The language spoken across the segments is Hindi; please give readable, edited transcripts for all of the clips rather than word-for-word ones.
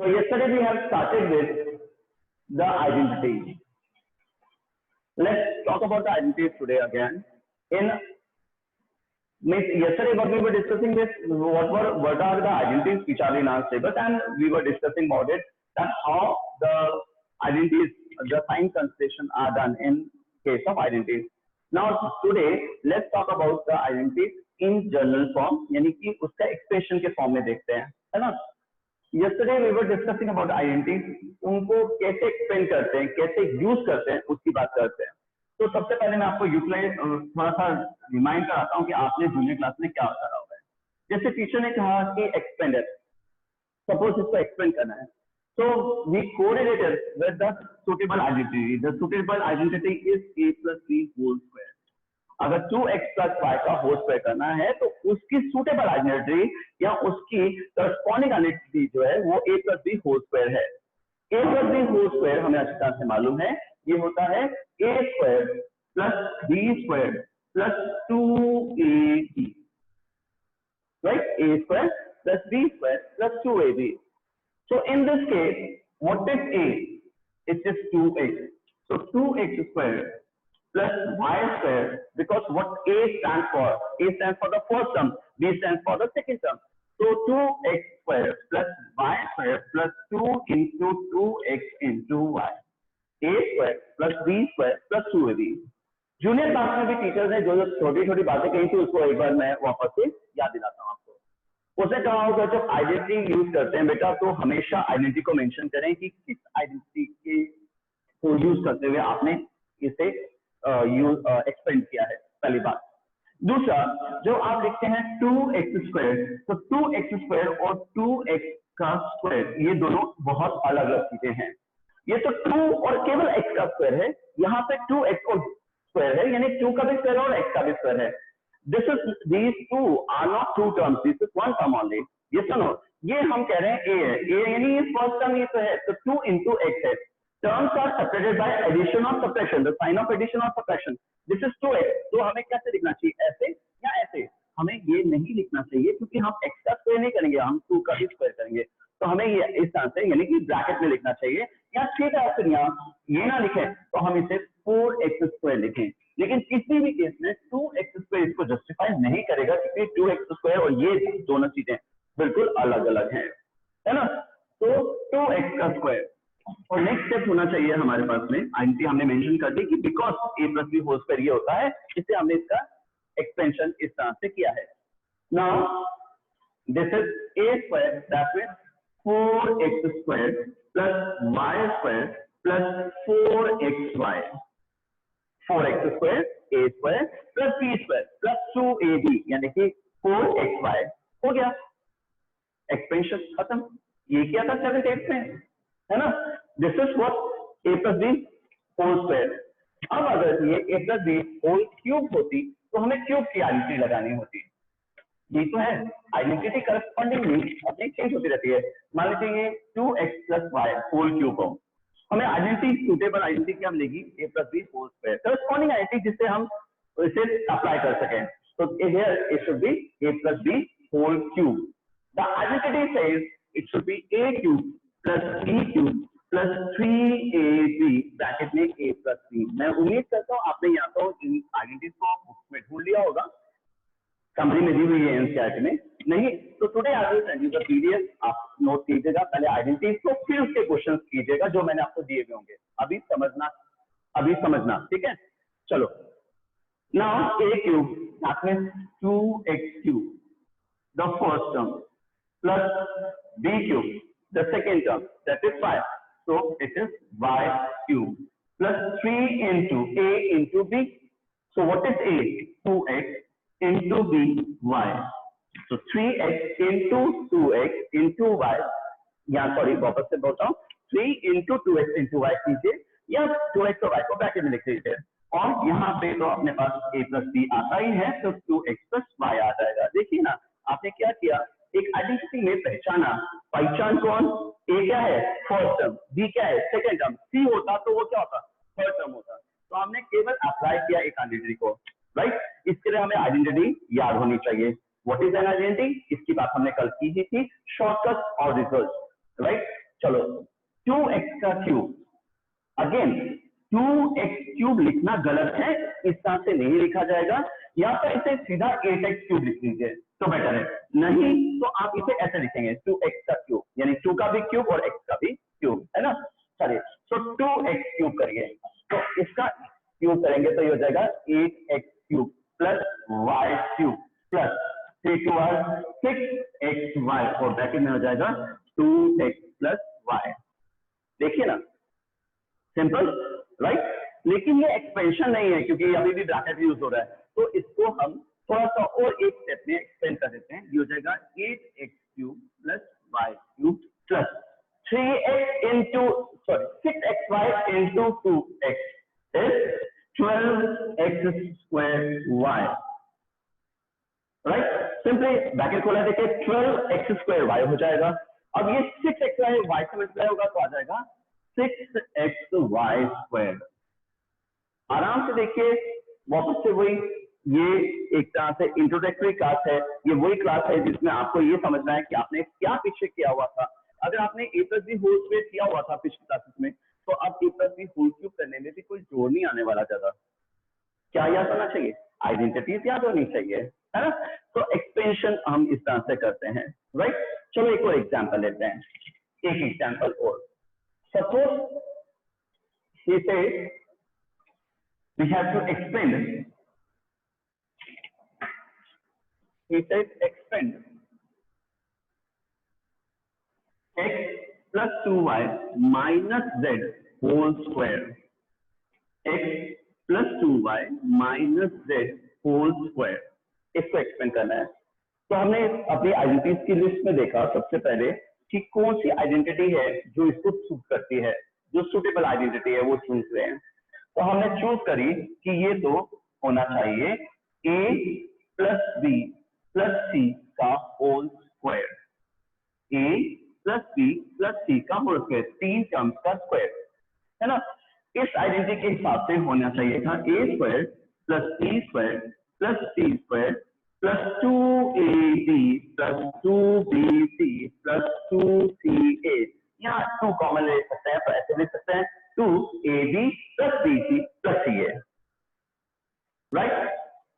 So yesterday we have started with the identities. Let's talk about the identities today again. Yesterday what we were discussing is what are the identities which are in our syllabus, and we were discussing about it, that how the identities, the sign constellation are done in case of identities. Now today let's talk about the identities in general form, यानी कि उसका एक्सप्रेशन के फॉर्म में देखते हैं, है ना. Yesterday we were discussing about identities, उनको कैसे एक्सप्लेन करते हैं, कैसे यूज करते हैं, उसकी बात करते हैं. तो सबसे पहले मैं आपको यूटिलाइज थोड़ा सा रिमाइंड कराता हूँ कि आपने जूनियर क्लास में क्या करा हुआ है. जैसे टीचर ने कहा कि एक्सपेंडेड, सपोज इसको एक्सपेंड करना है, so we correlated with the suitable identity. The suitable identity is a plus b whole square. अगर 2x plus y का होल स्क्वायर करना है तो उसकी सुटेबल आइडेंटिटी या उसकी करस्पॉन्डिंग आइडेंटिटी जो है वो a plus b whole square है. a plus b whole square हमें अच्छी तरह से मालूम है, ये होता है a square plus b square plus 2ab, right. a square plus b square plus 2ab. So in this case, what is a? It is 2x. So 2x square plus y square, because what a stands for? A stands for the first term, b stands for the second term. So 2x square plus y square plus 2 into 2x into y. a square plus b square plus 2ab. Junior class में भी टीचर्स ने जो छोटी छोटी बातें कही थी उसको एक बार मैं वापस से याद दिलाता हूँ आपको. उसने कहा होगा जब आइडेंटिटी यूज करते हैं बेटा तो हमेशा आइडेंटिटी को मेंशन करें कि किस आइडेंटिटी के को यूज करते हुए आपने इसे एक्सपेंड किया है, पहली बात. दूसरा, जो आप लिखते हैं 2x स्क्वायर, तो 2x स्क्वायर और 2x का स्क्वायर ये दोनों बहुत अलग अलग चीजें हैं. ये तो 2 और केवल x का स्क्वायर है, यहाँ पे 2x और स्क्वायर है, यानी 2 का भी स्क्वायर और x का भी स्क्वायर है. These two are not two terms. This is one term only. Yes or no? ये हम कह रहे हैं a है, a यानी ये फर्स्ट टर्म ये तो है, तो 2 into x है. Terms are separated by addition or subtraction. The sign of addition or subtraction. This is 2x. तो हमें कैसे लिखना चाहिए, ऐसे या ऐसे? हमें ये नहीं लिखना चाहिए क्योंकि हम x का स्क्वायर नहीं करेंगे, हम 2 का भी स्क्वायर करेंगे. तो हमें ये इस तरह से यानी कि ब्रैकेट में लिखना चाहिए, या सीधा फिर यहाँ ये ना लिखें तो हम इसे 4x स्क्वायर लिखें. लेकिन किसी भी केस में 2x स्क्वायर इसको जस्टिफाई नहीं करेगा क्योंकि 2x स्क्वायर और ये दोनों चीजें बिल्कुल अलग अलग हैं, है ना. तो 2x का स्क्वायर और नेक्स्ट स्टेप होना चाहिए हमारे पास में आइडेंटिटी हमने मेंशन कर दी कि because a plus B whole square ये होता है, इससे हमने इसका एक्सपेंशन इस तरह से किया है. Now this is a square, that means 4x square plus y square plus 4xy. 4x square a square plus b square plus 2ab, यानी कि 4xy हो गया. एक्सपेंशन खत्म. ये क्या था 7 में, है ना. This is what a plus b whole square. अब अगर ये a plus b whole cube होती तो हमें क्यूब की आइडेंटिटी लगानी होती. ये तो है आइडेंटिटी करस्पॉन्डिंगली अपनी चेंज होती रहती है. मान लीजिए 2x plus y whole cube हो, हमें आइडेंटिटी सुटेबल आइडेंटिटी क्या मिलेगी, a plus B whole square. Corresponding identity जिससे हम इसे अप्लाई कर सकें. तो here it should be a plus B whole cube. The identity says it should be a cube plus b cube plus 3ab bracket में a प्लस b. मैं उम्मीद करता हूँ आपने या तो इन आइडेंटिटीज को बुक्स में ढूंढ लिया होगा, समरी में दी हुई है एनसीईआरटी में. नहीं तो today I will send you the PDF, आप नोट कीजिएगा पहले आइडेंटिटीज को, फिर उसके क्वेश्चंस कीजिएगा जो मैंने आपको दिए हुए होंगे. अभी समझना ठीक है. चलो, now a cube that means 2x cube the first term plus b cube the second term that is 5. So it is y cube plus 3 into a into b. So what is a? 2x into b y. So 3x into 2x into y, या सॉरी वापस से बोलता हूँ, 3 into 2x into y कीजिए, या 2x और y को ब्रैकेट में लिख लीजिए. और यहाँ पे तो अपने पास a प्लस b आता ही है, तो 2x प्लस y आ जाएगा. देखिए ना आपने क्या किया, एक आइडेंटिटी में पहचान कौन, a क्या है फर्स्ट टर्म, b क्या है सेकंड टर्म, c होता तो वो क्या होता थर्ड टर्म होता. तो हमने केवल अप्लाई किया एक आइडेंटिटी को, राइट. इसके लिए हमें आइडेंटिटी याद होनी चाहिए. व्हाट इज एन आइडेंटिटी, इसकी बात हमने कल की ही थी, शॉर्टकट और रिजल्ट, राइट. चलो 2x का क्यूब, अगेन 2x क्यूब लिखना गलत है, इस तरह से नहीं लिखा जाएगा, या तो इसे सीधा 8x क्यूब लिख लीजिए तो बेटर है, नहीं तो आप इसे ऐसे लिखेंगे 2x का क्यूब, यानी 2 का भी क्यूब और x का भी क्यूब, है ना। चलिए तो 2x क्यूब करिए, तो इसका क्यूब करेंगे तो ये हो जाएगा 8x cube plus y cube plus 3 2 6xy, और ब्रैकेट में हो जाएगा 2x प्लस y। देखिए ना, सिंपल, राइट। लेकिन ये एक्सपेंशन नहीं है क्योंकि अभी भी ब्रैकेट यूज हो रहा है, तो इसको हम थोड़ा सा और एक स्टेप में एक्सपेंड कर देते हैं। ये हो जाएगा 8x cube plus y cube plus 3x into 6xy into 2x is 12x square y, right. Simply bracket खोला, देखिए 12x स्क्वायर y हो जाएगा। अब ये 6xy y से मल्टीप्लाई होगा तो आ जाएगा 6xy स्क्वायर। आराम से देखिए, वापस से वही, ये एक तरह से इंट्रोडक्टरी क्लास है, ये वही क्लास है जिसमें आपको ये समझना है कि आपने क्या पीछे किया हुआ था। अगर आपने a plus B whole square किया हुआ था पिछली क्लासेस में, तो अब a plus B whole cube करने में भी कोई जोर नहीं आने वाला ज्यादा। क्या याद होना चाहिए? आइडेंटिटीज याद होनी चाहिए, है ना। तो एक्सपेंशन हम इस तरह से करते हैं, राइट। चलो एक और एग्जाम्पल लेते हैं, एक एग्जाम्पल और। Suppose he said we have to expand, he said expand x plus 2y minus z whole square, x plus 2y minus z whole square, इसको एक्सपेंड करना है। तो हमने अपनी आइडेंटिटीज की लिस्ट में देखा सबसे पहले कि कौन सी आइडेंटिटी है जो इसको सूट करती है, जो सुटेबल आइडेंटिटी है वो चूज रहे हैं। तो हमने चूज करी कि ये तो होना चाहिए a plus B plus C का whole square, a plus B plus C का होल स्क्वायर, 3 टर्म्स का स्क्वायर, है ना। इस आइडेंटिटी के हिसाब से होना चाहिए था a square plus b square plus c square plus 2ab plus 2bc plus 2ca, यहाँ 2 कॉमन ले सकते हैं, तो ऐसे लिख सकते हैं 2ab plus bc plus ca, right.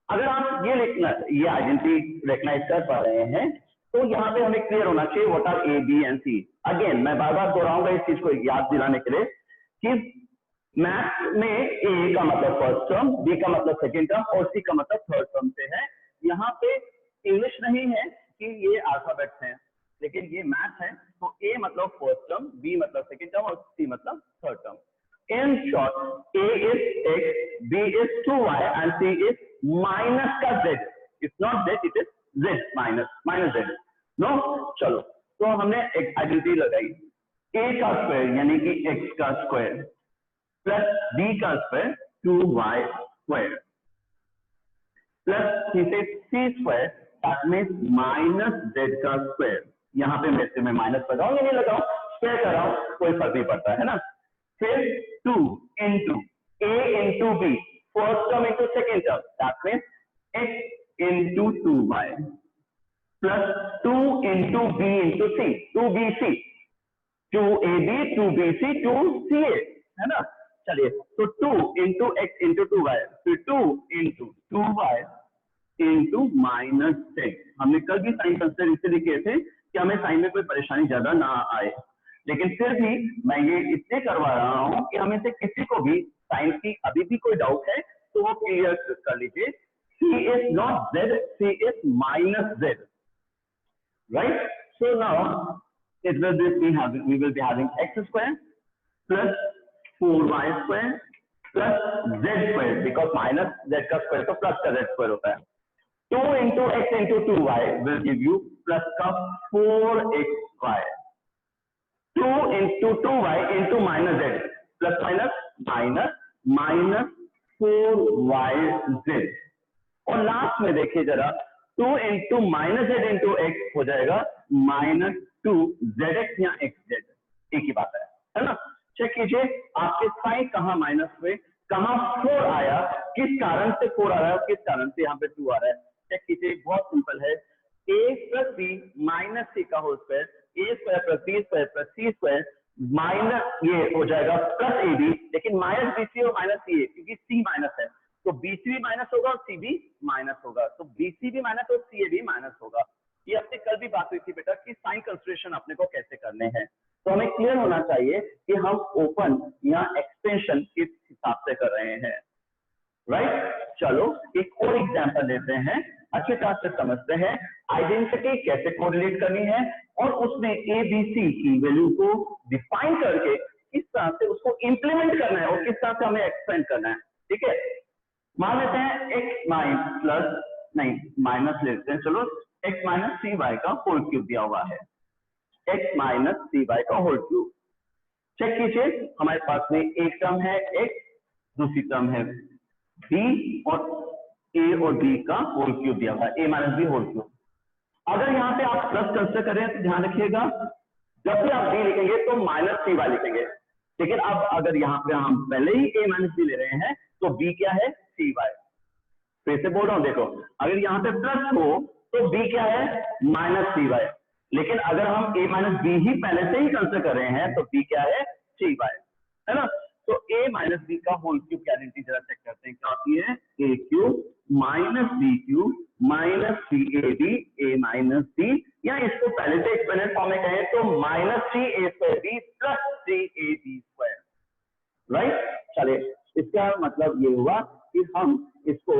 अगर आप ये लिखना, ये आइडेंटिटी रिकॉग्नाइज कर पा रहे हैं, तो यहाँ पे हमें क्लियर होना चाहिए what are a b and c। Again मैं बार बार दोहराऊंगा इस चीज को याद दिलाने के लिए कि मैथ में a का मतलब फर्स्ट टर्म, b का मतलब सेकेंड टर्म और c का मतलब थर्ड टर्म से है। यहाँ पे इंग्लिश नहीं है कि ये अल्फाबेट्स हैं, लेकिन ये मैथ है, तो a मतलब फर्स्ट टर्म, b मतलब सेकेंड टर्म और c मतलब third term. In short, a is x, b is 2y and c is minus का z. It's not z, it is z minus z. No, चलो तो हमने एक आइडेंटिटी लगाई, a का स्क्वायर यानी कि x का स्क्वायर प्लस b का square 2y square plus c square, that means minus z का स्क्वायर। यहाँ पे मैं माइनस लगाऊं या नहीं लगाऊं, स्क्वायर कर रहा हूं, कोई फर्क नहीं पड़ता, है ना। फिर 2 into a into b, first term into second term, that means x into 2y plus 2 into b into c, 2bc, 2ab 2bc 2ca, है ना। चलिए तो 2 into x into 2y, फिर 2 into 2y into minus 6। हमने कल भी साइन कंसिडर इसलिए किए थे कि हमें साइन में कोई परेशानी ज्यादा ना आए, लेकिन फिर भी मैं ये इसलिए करवा रहा हूं कि हमें से किसी को भी साइंस की अभी भी कोई डाउट है तो वो क्लियर कर लीजिए। c is not z, c is minus z, right? So now it will be having, we will be having x square plus 4y square plus z square, because minus z का square तो plus का z square होता है। 2 into x into 2y will give you plus का 4xy, 2 into 2y into minus z, plus minus minus minus 4yz, और लास्ट में देखिए जरा 2 into minus z into x हो जाएगा minus 2zx या xz, एक ही बात है ना। चेक कीजिए आपके साइन कहाँ माइनस हुए, कहाँ 4 आया, किस कारण से 4 आ रहा है, किस कारण से यहाँ पे 2 आ रहा है। चेक कीजिए, बहुत सिंपल है, a plus B minus C का whole square, square plus B square plus C square minus ये हो जाएगा प्लस ए बी, लेकिन माइनस बी सी और माइनस सी ए, क्योंकि सी माइनस है तो बी सी भी माइनस होगा और सी भी माइनस होगा, तो बी सी भी माइनस और सी ए भी माइनस होगा। ये अपने कल भी बात हुई थी बेटा कि साइन कंसिडरेशन अपने को कैसे करने हैं, तो हमें क्लियर होना चाहिए कि हम ओपन या एक्सटेंशन किस हिसाब से कर रहे हैं, राइट। चलो एक और एग्जांपल लेते हैं, अच्छे तरह से समझते हैं आइडेंटिटी कैसे कोरिलेट करनी है और उसमें ए बी सी की वैल्यू को डिफाइन करके किस तरह से उसको इंप्लीमेंट करना है और किस तरह से हमें एक्सपेंड करना है। ठीक है, मान लेते हैं एक्स माइनस प्लस नहीं माइनस लेते हैं, चलो एक्स माइनस सी वाई का होल क्यूब दिया हुआ है, एक्स माइनस सी वाई का होल क्यूब। चेक कीजिए, हमारे पास में एक टर्म है एक्स, दूसरी टर्म है बी और ए और बी का होल क्यूब दिया हुआ है, ए माइनस बी होल क्यूब। अगर यहाँ पे आप प्लस कंसिडर करें तो ध्यान रखिएगा जब भी आप बी लिखेंगे तो माइनस सी वाई लिखेंगे, लेकिन अब अगर यहाँ पे हम पहले ही ए माइनस बी ले रहे हैं तो बी क्या है सी वाई। फिर से बोल रहा हूँ, देखो अगर यहाँ पे प्लस हो तो बी क्या है माइनस सी वाई, लेकिन अगर हम ए माइनस बी ही पहले से ही कंसिडर कर रहे हैं तो बी क्या है सी वाई, है ना। तो ए माइनस बी का होल क्यूब की आइडेंटिटी जरा चेक करते हैं, क्या होती है A cube minus B cube minus C A B A minus B, या इसको पहले से एक्सपेंडेड फॉर्म में कहें तो minus C A square B plus C A B square, right. चलिए इसका मतलब ये हुआ कि हम इसको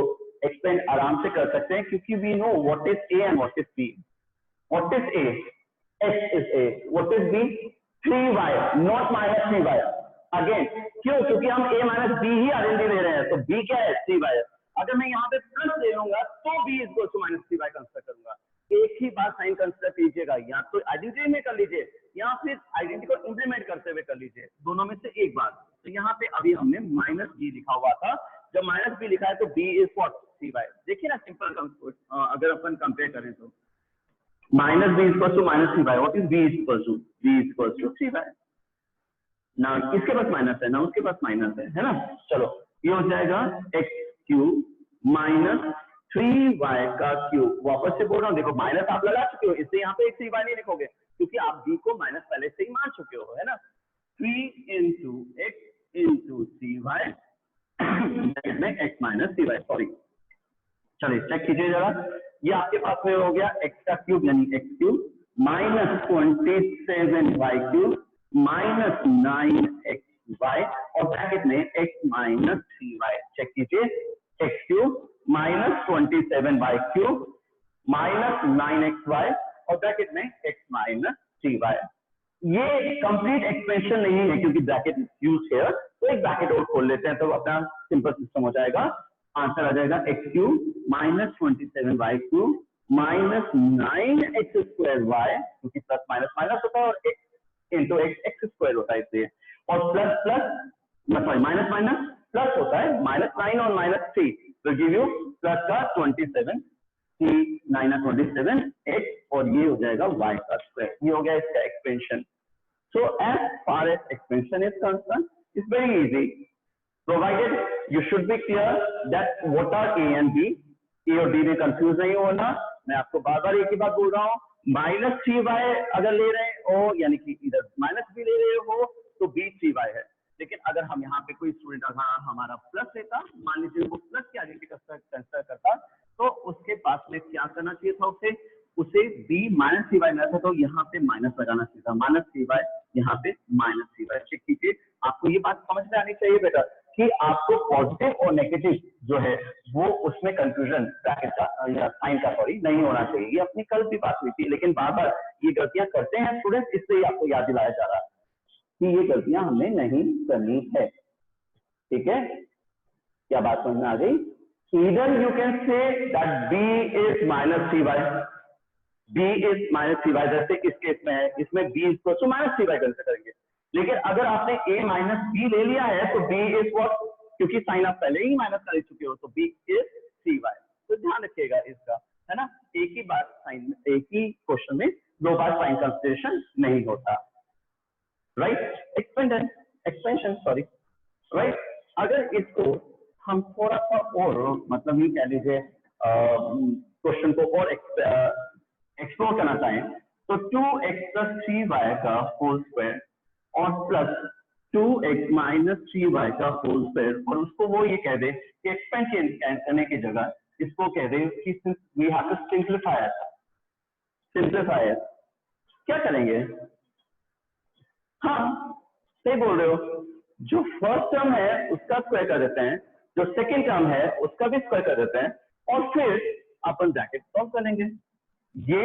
एक्सपेंड आराम से कर सकते हैं क्योंकि we know what is A and what is B. What is A, x is a, what is b 3y not minus 3y, again क्यों, क्योंकि हम a माइनस बी ही आइडेंटिटी ले रहे हैं तो b क्या है 3y। अगर मैं यहाँ पे प्लस ले लूंगा तो b is equal to minus 3y consider करूंगा। एक ही बात साइन कंसिडर कीजिएगा, या तो आइडेंटिटी में कर लीजिए या फिर आइडेंटिटी को इंप्लीमेंट करते हुए कर लीजिए, दोनों में से एक बात। तो यहाँ पे अभी हमने माइनस बी लिखा हुआ था, जब माइनस बी लिखा है तो b इज व्हाट 3y। देखिए ना सिंपल, अगर अपन कंपेयर करें तो minus b is equal to minus 3y, what is b is equal to, b is equal to 3y। ना किसके पास माइनस है ना उसके पास माइनस है ना। चलो ये हो जाएगा x क्यूब माइनस 3y का क्यूब। वापस से बोल रहा हूँ, देखो माइनस आप लगा चुके हो, इससे यहाँ पे 3y नहीं लिखोगे क्योंकि आप b को माइनस पहले से ही मान चुके हो, है ना। 3 into x into 3y में x माइनस 3y, सॉरी चलिए चेक कीजिए जरा, ये आपके पास में हो गया x का क्यूब यानी x cube minus 27y cube minus 9xy और ब्रैकेट में x माइनस 3y। चेक कीजिए x cube minus 27y cube minus 9xy और ब्रैकेट में x माइनस 3y। ये कंप्लीट एक्सपेंशन नहीं है क्योंकि ब्रैकेट यूज है, तो एक ब्रैकेट और खोल लेते हैं तो अपना सिंपल सिस्टम हो जाएगा। आंसर आ जाएगा x cube minus 27y cube minus 9x square y, क्योंकि प्लस माइनस माइनस होता है और x इंटू x स्क्वायर होता है इसलिए, और plus plus sorry minus minus plus होता है माइनस 9 और माइनस 3 तो गिव यू प्लस का 27 9 27 x और ये हो जाएगा y का स्क्वायर। ये हो गया इसका expansion. So as far as expansion is concern it's very easy, provided you should be clear that what are a and b, a और b में कंफ्यूज नहीं होना। मैं आपको बार बार एक ही बात बोल रहा हूँ, माइनस 3y अगर ले रहे हो यानी कि इधर माइनस b ले रहे हो तो b 3y है, लेकिन अगर हम यहाँ पे कोई स्टूडेंट अगर हमारा प्लस लेता, मान लीजिए वो प्लस की आइडेंटिटी कंसिडर करता तो उसके पास में क्या करना चाहिए था, उसे b माइनस 3y मिला था तो यहाँ पे माइनस लगाना चाहिए था, माइनस 3y यहाँ पे माइनस 3y। चेक कीजिए, आपको ये बात समझ में आनी चाहिए बेटा कि आपको पॉजिटिव और नेगेटिव जो है वो उसमें कंफ्यूजन ब्रैकेट का या साइन का सॉरी नहीं होना चाहिए। ये अपनी कल भी बात हुई थी, लेकिन बार बार ये गलतियां करते हैं स्टूडेंट, इससे ही आपको याद दिलाया जा रहा है कि ये गलतियां हमें नहीं करनी है। ठीक है, क्या बात समझ में आ गई? Either you can say that b is minus 3y, b is minus 3y, जैसे इस केस में है, इसमें b इज तो माइनस 3y कंसिडर करेंगे। लेकिन अगर आपने a माइनस b ले लिया है तो b इज व्हाट, क्योंकि साइन आप पहले ही माइनस कर चुके हो तो b इज 3y। तो ध्यान रखिएगा इसका, है ना। एक ही बात साइन में, एक ही क्वेश्चन में दो बार साइन कंसिडरेशन नहीं होता, राइट। Expansion sorry, right. अगर इसको हम थोड़ा सा और मतलब ये कह लीजिए क्वेश्चन को और एक्सप्लोर करना चाहें तो 2x प्लस 3y का होल स्क्वायर और प्लस 2x माइनस 3y का होल स्क्वायर, और उसको वो ये कह दे कि एक्सपेंड करने की जगह इसको कह दे कि वी हैव टू सिंप्लीफाई क्या करेंगे? हाँ सही बोल रहे हो, जो फर्स्ट टर्म है उसका स्क्वायर कर देते हैं, जो सेकंड टर्म है उसका भी स्क्वायर कर देते हैं, और फिर अपन ब्रैकेट सॉल्व कर लेंगे। ये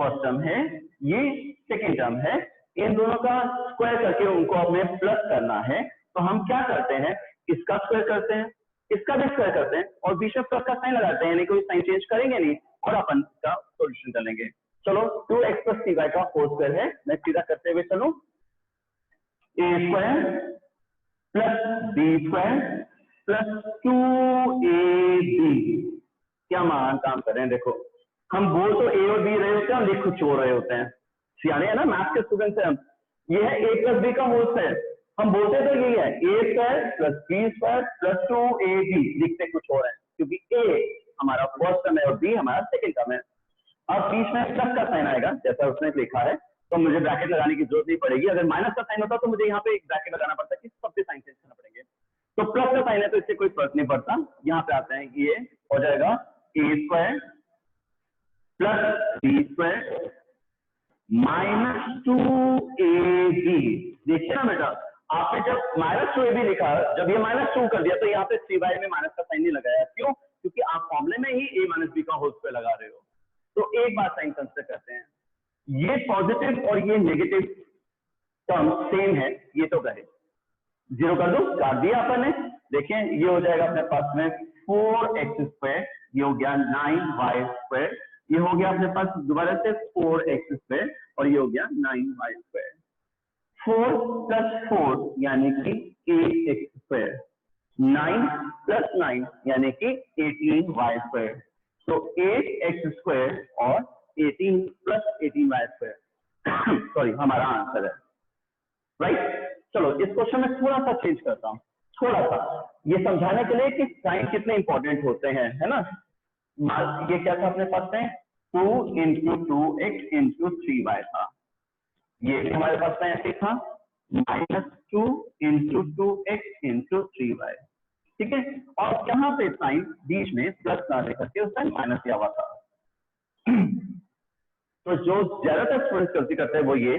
फर्स्ट टर्म है, ये सेकंड टर्म है, इन दोनों का स्क्वायर करके उनको हमें प्लस करना है। तो हम क्या करते हैं, इसका स्क्वायर करते हैं, इसका भी स्क्वायर करते हैं, और बीच में प्लस का साइन लगाते हैं, यानी कोई साइन चेंज करेंगे नहीं, और अपन इसका सॉल्यूशन कर लेंगे। चलो 2x प्लस 3y का होल स्क्वायर है, मैं सीधा करते हुए चलूं, a square plus b square plus 2ab। क्या महान काम कर रहे हैं, देखो हम बोल तो a और b रहे होते हैं, लिख कुछ और रहे होते हैं, सियाने है ना मैथ के स्टूडेंट हैं हम। ये है a प्लस b का होल स्क्वायर, हम बोलते तो यही है a square plus b square plus 2ab, लिखते कुछ और है क्योंकि a हमारा फर्स्ट टर्म है और b हमारा सेकंड टर्म है। अब बीच में प्लस का साइन आएगा जैसा उसने लिखा है, तो मुझे ब्रैकेट लगाने की जरूरत नहीं पड़ेगी। अगर माइनस का साइन होता तो मुझे यहाँ पे एक ब्रैकेट लगाना पड़ता है कि सबसे साइन चेंज करना पड़ेंगे। तो प्लस का साइन है तो इससे कोई फर्क नहीं पड़ता, यहाँ पे आते हैं, ये हो जाएगा a square plus b square minus 2ab। देखिए ना बेटा, आपने जब माइनस 2ab लिखा, जब ये माइनस 2 कर दिया तो यहाँ पे 3y में माइनस का साइन नहीं लगाया, क्यों? क्योंकि आप फॉर्मूले में ही a माइनस b का होल स्क्वायर लगा रहे हो। तो एक बार साइन कंसिडर करते हैं, ये पॉजिटिव और ये नेगेटिव टर्म सेम है, ये तो कहे जीरो कर दो, काट दिया अपन ने। देखें ये हो जाएगा अपने पास में 4x स्क्वायर, ये हो गया 9y स्क्वायर, ये हो गया अपने पास दोबारा से 4x स्क्वायर, और ये हो गया 9y स्क्वायर। 4 प्लस 4 यानी कि 8x स्क्वायर, 9 प्लस 9 यानी कि 18y स्क्वायर। तो 8x स्क्वायर और 18 प्लस 18y स्क्वायर सॉरी हमारा आंसर है, राइट। चलो इस क्वेश्चन में थोड़ा सा चेंज करता हूं, थोड़ा सा ये समझाने के लिए कि साइन कितने इंपॉर्टेंट होते हैं, है ना। ये क्या था अपने पास में, 2 इंटू 2x इंटू 3y था, ये हमारे पास में ऐसे था -2 इंटू 2x इंटू 3y, ठीक है। और यहाँ पे साइन बीच में प्लस ना लेकर के उस टाइम माइनस दिया हुआ था। तो जो ज्यादातर स्टूडेंट्स गलती करते हैं वो ये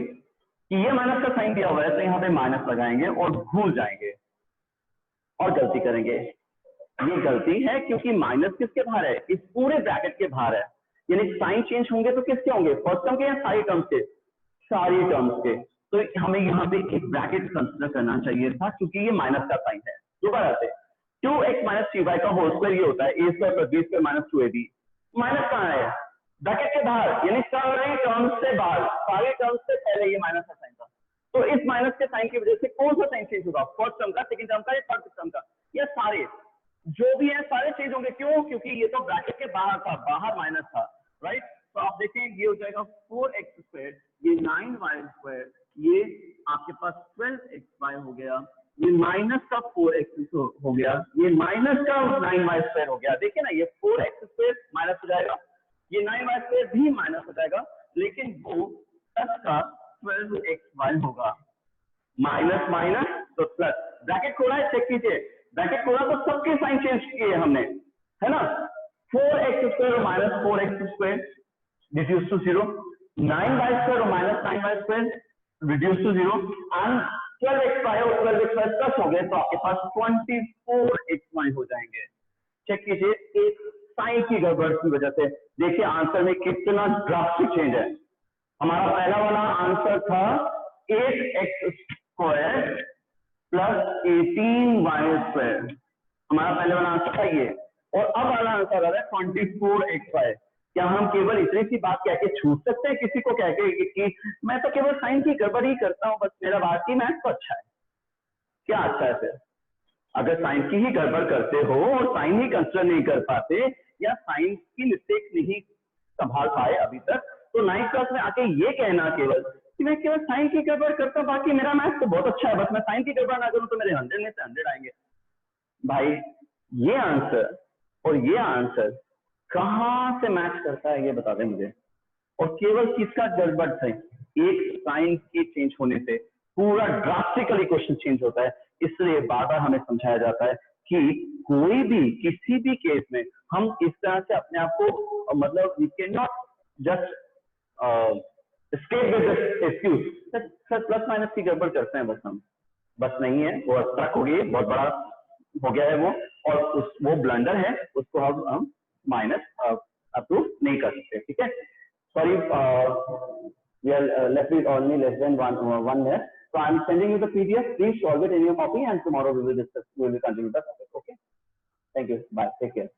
कि ये माइनस का साइन दिया हुआ है तो यहाँ पे माइनस लगाएंगे और भूल जाएंगे और गलती करेंगे। ये गलती है क्योंकि माइनस किसके बाहर है, इस पूरे ब्रैकेट के बाहर है, यानी साइन चेंज होंगे तो किसके होंगे, फर्स्ट टर्म के या सारी टर्म्स के, सारी टर्म्स के। तो हमें यहाँ पे एक ब्रैकेट कंसिडर करना चाहिए था क्योंकि ये माइनस का साइन है। दोबारा से 2x माइनस 3y का होल स्क्वायर ये होता है a square plus b square minus 2ab। Minus कहाँ है, ब्रैकेट के बाहर, यानी सारे टर्म्स से बाहर, सारे टर्म्स से पहले ये माइनस का साइन था। तो इस माइनस के साइन की वजह से कौन सा साइन चेंज होगा, फर्स्ट टर्म का, सेकंड टर्म का या थर्ड टर्म का, या सारे जो भी है सारे चेंज होंगे। क्यों, क्योंकि ये तो ब्रैकेट के बाहर था, बाहर माइनस था, राइट। तो आप देखें ये हो जाएगा 4x स्क्वायर, ये 9y स्क्वायर, ये आपके पास 12xy हो गया, ये माइनस का 4x हो गया, ये माइनस का 9y स्क्वायर हो गया। देखिए ना, ये 4x स्क्वायर माइनस हो जाएगा, ये 9y स्क्वायर भी माइनस हो जाएगा, लेकिन वो प्लस का 12xy होगा, माइनस माइनस तो प्लस। ब्रैकेट खोला है, चेक कीजिए, ब्रैकेट खोला तो सबके साइन चेंज किए हमने, है ना। 4x स्क्वायर और minus 4x square reduce to 0, 9y square और minus 9y square reduce to 0, and 12xy और 12xy प्लस हो गए तो आपके पास 24xy हो जाएंगे। चेक कीजिए, एक साइन की गड़बड़ की वजह से देखिए आंसर में कितना ड्रास्टिक चेंज है। हमारा पहला वाला आंसर था 8x square plus 18y square, हमारा पहले वाला आंसर था ये, और अब वाला आंसर आ रहा है 24xy। क्या हम केवल इतनी सी बात कह के छूट सकते हैं किसी को कह के कि मैं तो केवल साइन की गड़बड़ ही करता हूं, बस मेरा बाकी मैथ तो अच्छा है? क्या अच्छा है फिर? अगर साइन की ही गड़बड़ करते हो और साइन ही कंसिडर नहीं कर पाते या साइन की मिस्टेक नहीं संभाल पाए अभी तक, तो 9th क्लास में आके ये कहना केवल कि मैं केवल साइन की गड़बड़ करता हूं, बाकी मेरा मैथ तो बहुत अच्छा है, बस मैं साइन की गड़बड़ ना करूं तो मेरे 100 में से 100 आएंगे। भाई ये आंसर और ये आंसर कहां से मैच करता है, ये बता दें मुझे। और केवल किसका गड़बड़ है, एक साइन के चेंज होने से पूरा ड्रास्टिकली क्वेश्चन चेंज होता है। इसलिए बार बार हमें समझाया जाता है कि कोई भी किसी भी केस में हम इस तरह से अपने आप को मतलब we can not just escape with this excuse sir plus minus की गड़बड़ करते हैं बस हम, बस नहीं है वो स्ट्रक हो गई, बहुत बड़ा हो गया है वो, और वो ब्लंडर है, उसको हम माइनस अप्रूव नहीं कर सकते। ठीक है, sorry we are left with only less than one minute, so I am sending you the PDF, please solve it in your copy and tomorrow we will discuss, we will continue the topic. Okay, thank you, bye, take care.